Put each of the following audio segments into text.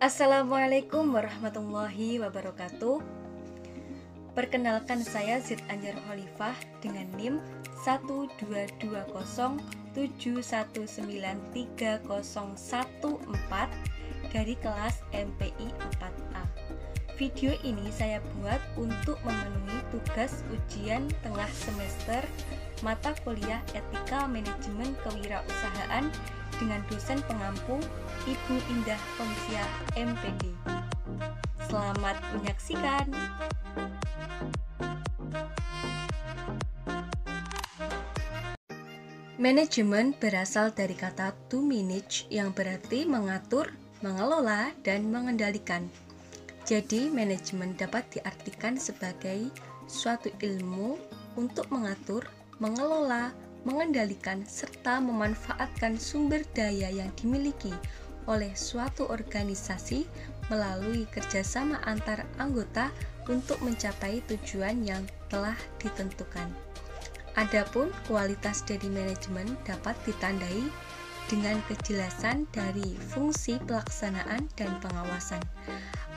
Assalamualaikum warahmatullahi wabarakatuh. Perkenalkan, saya Zid Anjar Khalifah dengan NIM 12207193014 dari kelas MPI 4A. Video ini saya buat untuk memenuhi tugas ujian tengah semester mata kuliah Etika Manajemen Kewirausahaan dengan dosen pengampu Ibu Indah Komsia MPD. Selamat menyaksikan. Manajemen berasal dari kata to manage yang berarti mengatur, mengelola, dan mengendalikan. Jadi, manajemen dapat diartikan sebagai suatu ilmu untuk mengatur, mengelola, mengendalikan, serta memanfaatkan sumber daya yang dimiliki oleh suatu organisasi melalui kerjasama antar anggota untuk mencapai tujuan yang telah ditentukan. Adapun kualitas dari manajemen dapat ditandai dengan kejelasan dari fungsi pelaksanaan dan pengawasan.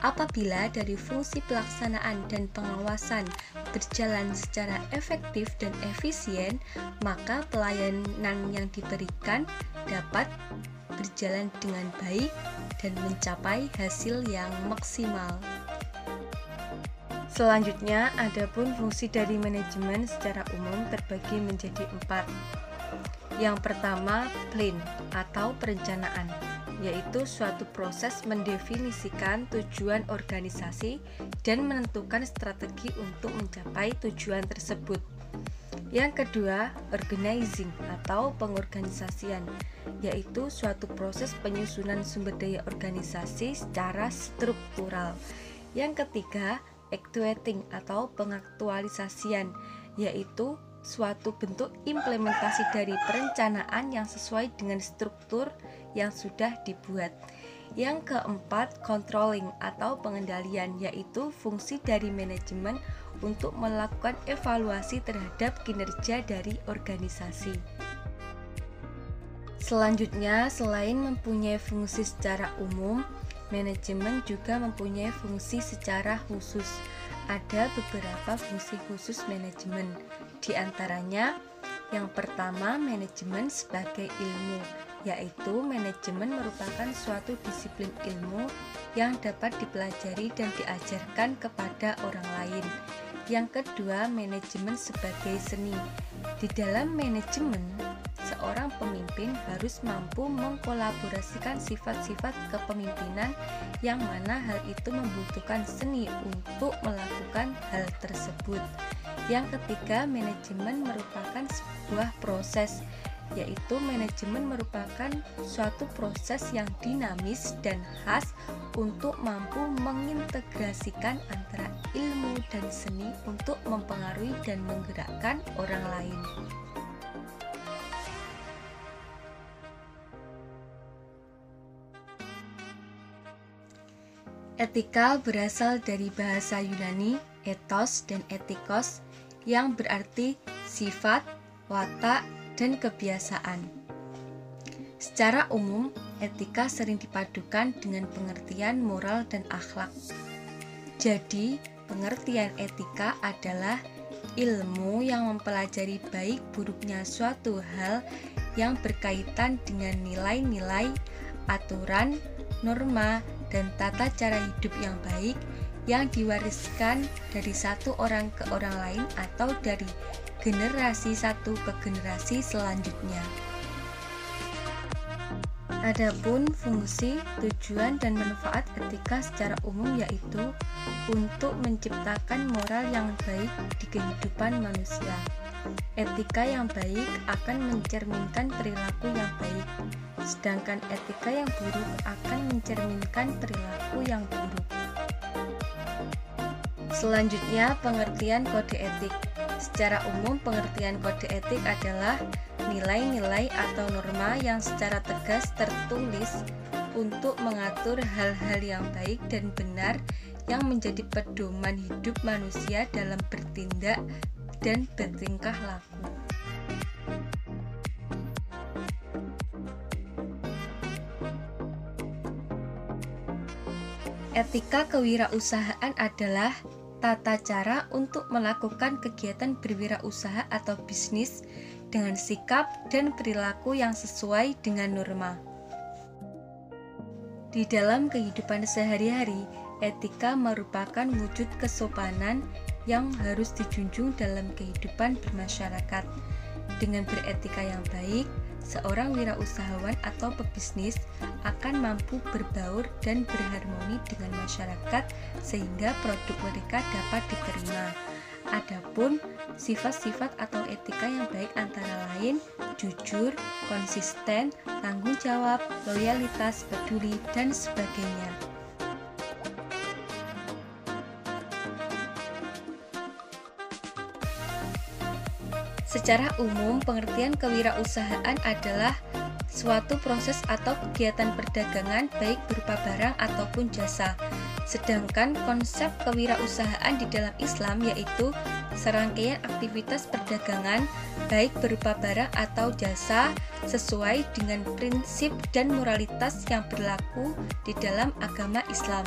Apabila dari fungsi pelaksanaan dan pengawasan berjalan secara efektif dan efisien, maka pelayanan yang diberikan dapat berjalan dengan baik dan mencapai hasil yang maksimal. Selanjutnya, adapun fungsi dari manajemen secara umum terbagi menjadi 4. Yang pertama, plan atau perencanaan, yaitu suatu proses mendefinisikan tujuan organisasi dan menentukan strategi untuk mencapai tujuan tersebut. Yang kedua, organizing atau pengorganisasian, yaitu suatu proses penyusunan sumber daya organisasi secara struktural. Yang ketiga, actuating atau pengaktualisasian, yaitu suatu bentuk implementasi dari perencanaan yang sesuai dengan struktur yang sudah dibuat. Yang keempat, controlling atau pengendalian, yaitu fungsi dari manajemen untuk melakukan evaluasi terhadap kinerja dari organisasi. Selanjutnya, selain mempunyai fungsi secara umum, manajemen juga mempunyai fungsi secara khusus. Ada beberapa fungsi khusus manajemen. Di antaranya, yang pertama, manajemen sebagai ilmu, yaitu manajemen merupakan suatu disiplin ilmu yang dapat dipelajari dan diajarkan kepada orang lain. Yang kedua, manajemen sebagai seni. Di dalam manajemen, seorang pemimpin harus mampu mengkolaborasikan sifat-sifat kepemimpinan yang mana hal itu membutuhkan seni untuk melakukan hal tersebut. Yang ketiga, manajemen merupakan sebuah proses, yaitu manajemen merupakan suatu proses yang dinamis dan khas untuk mampu mengintegrasikan antara ilmu dan seni untuk mempengaruhi dan menggerakkan orang lain. Etika berasal dari bahasa Yunani ethos dan etikos yang berarti sifat, watak, dan kebiasaan. Secara umum, etika sering dipadukan dengan pengertian moral dan akhlak. Jadi, pengertian etika adalah ilmu yang mempelajari baik buruknya suatu hal yang berkaitan dengan nilai-nilai, aturan, norma, dan tata cara hidup yang baik yang diwariskan dari satu orang ke orang lain atau dari generasi satu ke generasi selanjutnya. Adapun fungsi, tujuan, dan manfaat etika secara umum yaitu untuk menciptakan moral yang baik di kehidupan manusia. Etika yang baik akan mencerminkan perilaku yang baik, sedangkan etika yang buruk akan mencerminkan perilaku yang buruk. Selanjutnya, pengertian kode etik. Secara umum, pengertian kode etik adalah nilai-nilai atau norma yang secara tegas tertulis untuk mengatur hal-hal yang baik dan benar yang menjadi pedoman hidup manusia dalam bertindak dan bertingkah laku. Etika kewirausahaan adalah tata cara untuk melakukan kegiatan berwirausaha atau bisnis dengan sikap dan perilaku yang sesuai dengan norma. Di dalam kehidupan sehari-hari, etika merupakan wujud kesopanan yang harus dijunjung dalam kehidupan bermasyarakat. Dengan beretika yang baik, seorang wirausahawan atau pebisnis akan mampu berbaur dan berharmoni dengan masyarakat sehingga produk mereka dapat diterima. Adapun sifat-sifat atau etika yang baik antara lain jujur, konsisten, tanggung jawab, loyalitas, peduli, dan sebagainya. Secara umum, pengertian kewirausahaan adalah suatu proses atau kegiatan perdagangan baik berupa barang ataupun jasa. Sedangkan konsep kewirausahaan di dalam Islam yaitu serangkaian aktivitas perdagangan baik berupa barang atau jasa sesuai dengan prinsip dan moralitas yang berlaku di dalam agama Islam.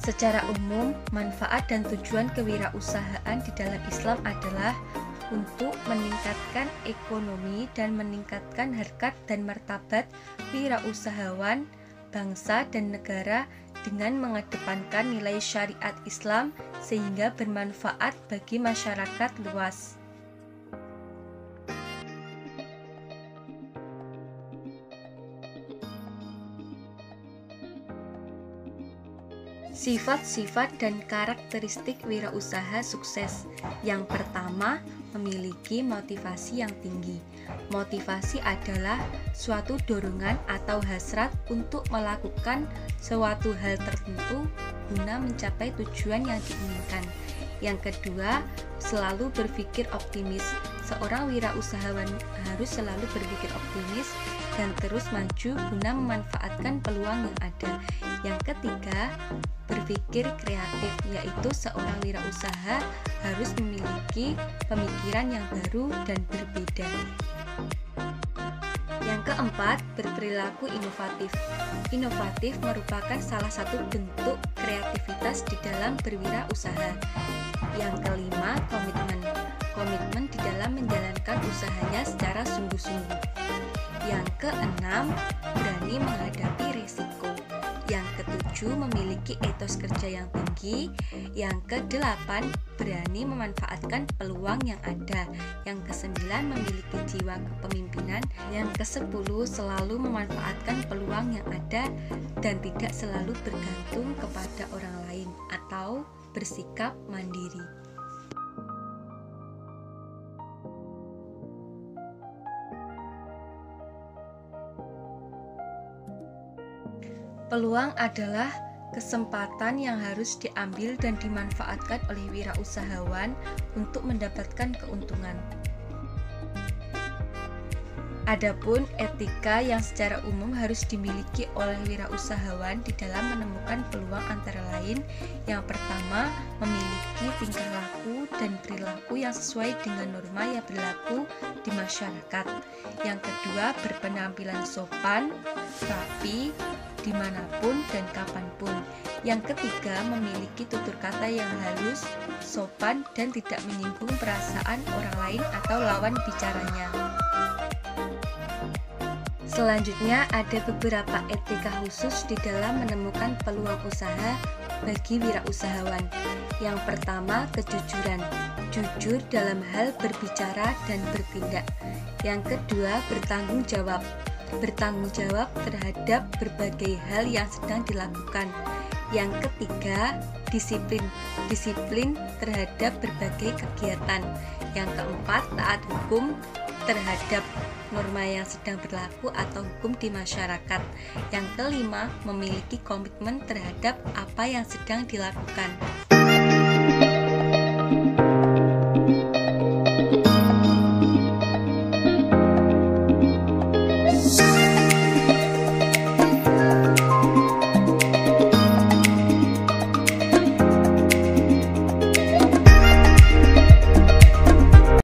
Secara umum, manfaat dan tujuan kewirausahaan di dalam Islam adalah untuk meningkatkan ekonomi dan meningkatkan harkat dan martabat wirausahawan, bangsa dan negara dengan mengedepankan nilai syariat Islam sehingga bermanfaat bagi masyarakat luas. Sifat-sifat dan karakteristik wirausaha sukses. Yang pertama, memiliki motivasi yang tinggi. Motivasi adalah suatu dorongan atau hasrat untuk melakukan suatu hal tertentu guna mencapai tujuan yang diinginkan. Yang kedua, selalu berpikir optimis. Seorang wirausahawan harus selalu berpikir optimis dan terus maju guna memanfaatkan peluang yang ada. Yang ketiga, berpikir kreatif, yaitu seorang wirausaha harus memiliki pemikiran yang baru dan berbeda. Yang keempat, berperilaku inovatif. Inovatif merupakan salah satu bentuk kreativitas di dalam berwirausaha. Yang kelima, komitmen. Komitmen di dalam menjalankan usahanya secara sungguh-sungguh. Yang keenam, berani menghadapi risiko. Yang ketujuh, memiliki etos kerja yang tinggi. Yang kedelapan, berani memanfaatkan peluang yang ada. Yang kesembilan, memiliki jiwa kepemimpinan. Yang kesepuluh, selalu memanfaatkan peluang yang ada dan tidak selalu bergantung kepada orang lain atau bersikap mandiri. Peluang adalah kesempatan yang harus diambil dan dimanfaatkan oleh wirausahawan untuk mendapatkan keuntungan. Adapun etika yang secara umum harus dimiliki oleh wirausahawan di dalam menemukan peluang antara lain: yang pertama, memiliki tingkah laku dan perilaku yang sesuai dengan norma yang berlaku di masyarakat. Yang kedua, berpenampilan sopan, rapi, dimanapun dan kapanpun. Yang ketiga, memiliki tutur kata yang halus, sopan, dan tidak menyinggung perasaan orang lain atau lawan bicaranya. Selanjutnya, ada beberapa etika khusus di dalam menemukan peluang usaha bagi wirausahawan. Yang pertama, kejujuran. Jujur dalam hal berbicara dan bertindak. Yang kedua, bertanggung jawab. Bertanggung jawab terhadap berbagai hal yang sedang dilakukan. Yang ketiga, disiplin. Disiplin terhadap berbagai kegiatan. Yang keempat, taat hukum terhadap norma yang sedang berlaku atau hukum di masyarakat. Yang kelima, memiliki komitmen terhadap apa yang sedang dilakukan.